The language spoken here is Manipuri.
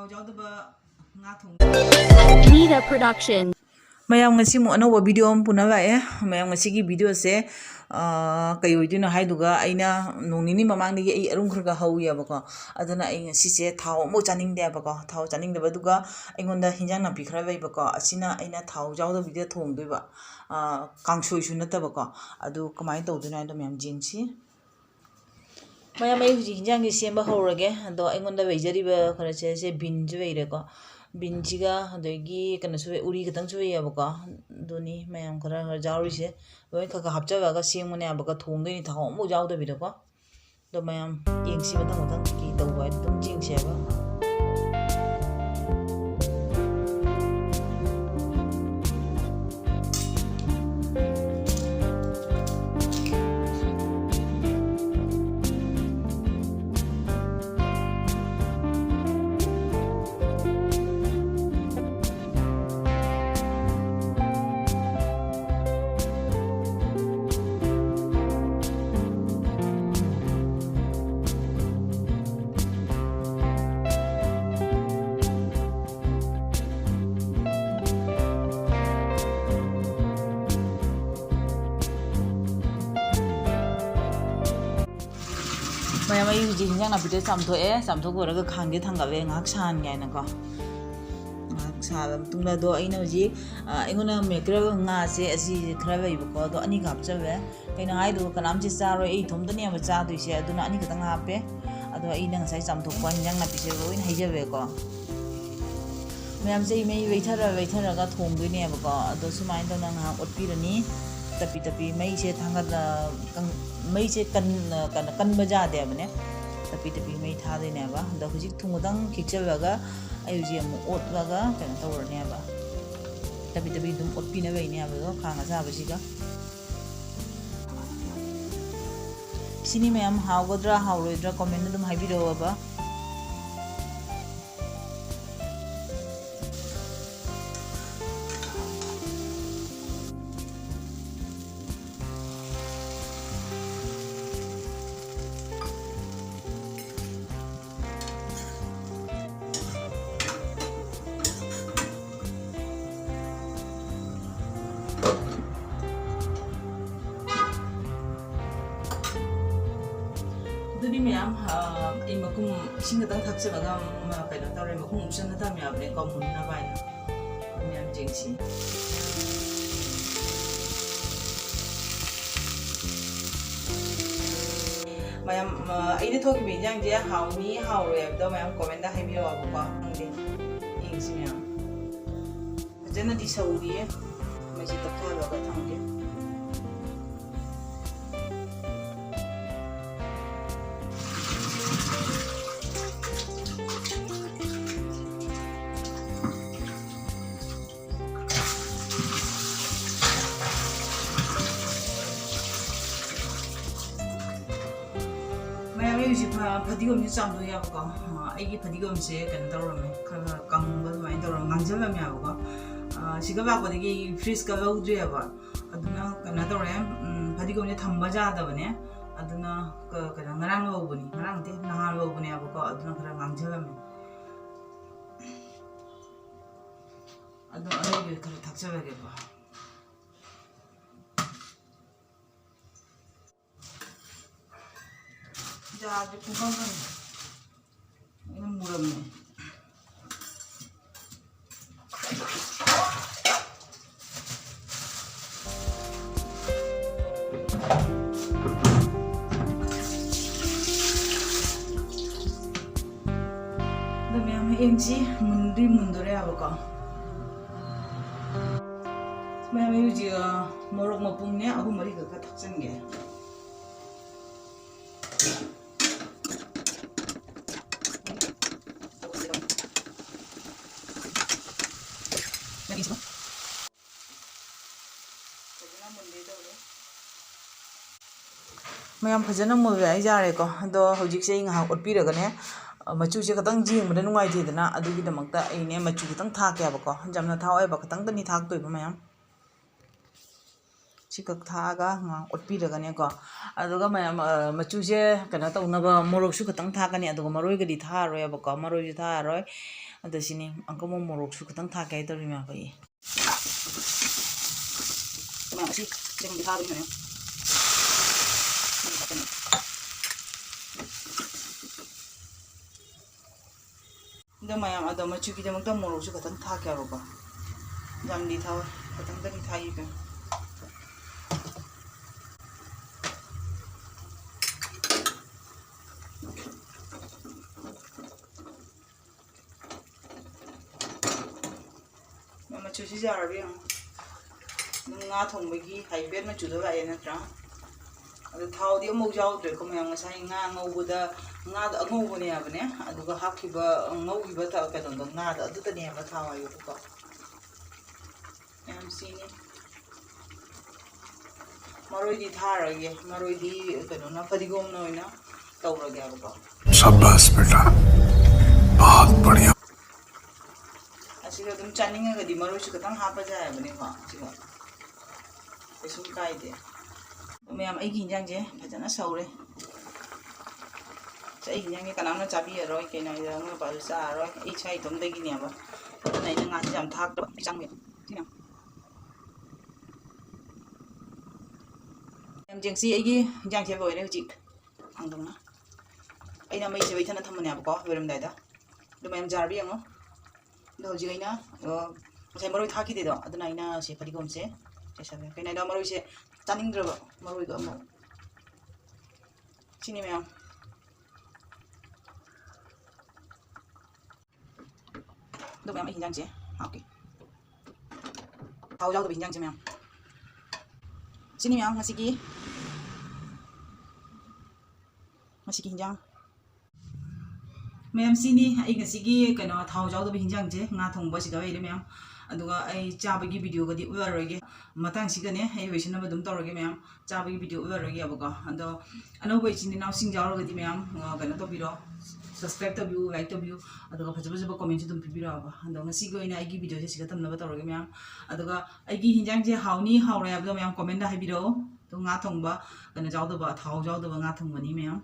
thao giáo đó ba ngã thùng Nita Production. mayam ngasi mo ano wa video am puna la mayam ngasi ki video se kayo itu na hai duga aina nongini mamang ni ai arung khurga hau ya bako aduna ai ngasi se thao mo chaning de bako thao chaning de baduga aingonda hinjang na bikhra bai bako asina aina thao jaw da video thong doi ba kangsoi su nata bako adu kamai to duna do mayam jingsi mayam ai hinjang ki semba horage ado aingonda beijari ba khara se bin ju beire ko binjiga adagi kana su uri katang su ya baka doni mayam khara jauri se loi kha hapcha ba ga sing mane ba ga thong dei ni thau mo jaw da bi da ko do mayam yengsi ba tang ki tau ba dum jing se ba mayam ai ji hinjang na bide samtho ko ra ga khang de thang ga we ngak san ngai na ko ngak sa tung la do ai na ji ingona me kra nga se asi khra bai ko do ani gap cha we kai na ai do kanam ji sa ro ai thom da ne ma cha du se aduna ani ka tang ha pe ado ai na sai samtho ko hinjang na bise ro in hai ja we ko mayam se mai wei thara ga thong dui ne ba ko ado sumai do na nga ot pi rani tapi mai se thanga da mai se kan baja de bane tapi mai tha de ne ba da hujik thungadang khikcha ga ayu ji am ot ga kan tawr ne ba tapi dum ot pi na bai ne ba khanga sa ba siga sini mayam hawgodra hawroidra comment dum haibiro ba Dudi mayam makum ising katang thakse baga kaina tawre makum upsan na ta mayam ne komun na bai na mayam jingsi mayam ai de thoki bi jang je hauni haure do mayam comment da haibiro ba ko ngi ingsi mayam jana di sauri ma ji takha ba ka thange fadigom ni cham do ya ba ai gi fadigom se kan tawra me kha kang ba mai tawra ngangjal me ya ba siga ba ko gi freeze ka lo dre ba aduna kana tawra fadigom ni thamba ja da bane aduna ka ngarang lo buni ngarang te na lo buni ba ko aduna kha ngangjal me aduna ai gi kha thakcha ba ge ba jadi kumang kan ini muram nih demi am MC mundure apa kau mayam yuji morok mapungnya aku mari ke kataksen ge mayam phajana mul ai jare ko do hojik se nga otpi ra gane machu se katang jing mada nungai the dana adu gi damakta ai ne machu katang tha kya ba ko jamna tha oi ba katang tani thak toi ba mayam ꯁꯤ ꯀꯛ ꯊꯥꯛꯑꯒ ꯑꯣꯠꯄꯤꯔꯒꯅꯦꯀꯣ ꯑꯗꯨꯒ ꯃꯌꯥꯝ ꯃꯆꯨꯁꯦ ꯀꯩꯅꯣ ꯇꯧꯅꯕ ꯃꯣꯔꯣꯛꯁꯨ ꯈꯤꯇꯪ ꯊꯥꯛꯀꯅꯤ ꯑꯗꯨꯒ ꯃꯔꯣꯏꯒꯗꯤ ꯊꯥꯔꯔꯣꯏꯕꯀꯣ ꯃꯔꯣꯏꯁꯨ ꯊꯥꯔꯔꯣꯏ ꯑꯗ ꯁꯤꯅꯤ ꯑꯪꯀ ꯃꯣꯔꯣꯛꯁꯨ ꯈꯤꯇꯪ ꯊꯥꯛꯀꯦ ꯍꯥꯏꯇꯧꯔꯤ ꯃꯌꯥꯝ ꯑꯩ ꯁꯤ ꯆꯦꯡꯗꯤ ꯊꯥꯗꯣꯏꯅꯦ ꯑꯗꯣ ꯃꯌꯥꯝ ꯑꯗꯣ ꯃꯆꯨꯒꯤꯗꯃꯛꯇ ꯃꯣꯔꯣꯛꯁꯨ ꯈꯤꯇꯪ ꯊꯥꯛꯀꯦꯕꯀꯣ ꯌꯥꯝꯗꯤ ꯊꯥꯎ ꯈꯤꯇꯪꯗꯪ ꯊꯥꯛꯏꯕ ꯃꯆꯨꯁꯤ ꯌꯥꯔꯕ ꯌꯦꯡꯉꯣ ꯑꯗꯨꯝ ꯉꯥ ꯊꯣꯡꯕꯒꯤ ꯍꯥꯏꯐꯦꯠ ꯃꯆꯨꯗꯣ ꯂꯥꯛꯑꯦ ꯅꯠꯇ꯭ꯔꯥ ꯑꯗꯣ ꯊꯥꯎꯗꯤ ꯑꯃꯨꯛ ꯌꯥꯎꯗ꯭ꯔꯦꯀꯣ ꯃꯌꯥꯝ ꯉꯁꯥꯏ ꯉꯥ ꯉꯧꯕꯗ ꯉꯥꯗꯣ ꯑꯉꯧꯕꯅꯦ ꯍꯥꯏꯕꯅꯦ ꯑꯗꯨꯒ ꯍꯥꯞꯈꯤꯕ ꯉꯧꯈꯤꯕ ꯀꯩꯅꯣꯗꯣ ꯉꯥꯗꯣ ꯑꯗꯨꯗꯅꯦ ꯍꯥꯏꯕ ꯊꯥꯎ ꯍꯥꯏꯕꯀꯣ ꯌꯥꯝ ꯁꯤꯅꯤ मरोई थारगे मरोई कनो फरीगोम तौरगे शाबाश बेटा बहुत बढ़िया चानिगदी मरोई खतंग हापा जाएबनेको कैसुम कायदे मैम हिंजांगे फजन सौरे हिंजांगे कनाम चाबीरोई कहीं चारोई इसा इतोमदगीनेब अगर थाक चंगे जेंसी हिंजांसे लोरे हजिक हांदोंना अना मईसे बैठना थमनेबको लोरमदायद मैम जार यंगो हजिक मैं मरोई थाखीदेदो अना से फरीगोमसे चेसबे कहीं मरोई से चानिंद्रब मरोईग सिनी मैम मैम हिंजांसे हाके थाव जादब हिंजांसे मैम सिनी मैम हिंजांग मैम सिनी कनो थाव जादब हिंजांसे nga thongba sida waire ma'am aduga ai chabagi video gadi uyaroge matang sigane ai weisina badum tawrage ma'am chabagi video uyaroge abaga ado anoba ichini naw sing jawrogadi ma'am kano tobiro subscribe to view like to view aduga phajaba comment dum pibiro aba ado ngasi go ina igi video se siga tamna tawrage ma'am aduga igi hinjang je hauni haure abdo ma'am comment da haibiro to nga thongba kano jawdaba thaw jawdaba nga thongbani ma'am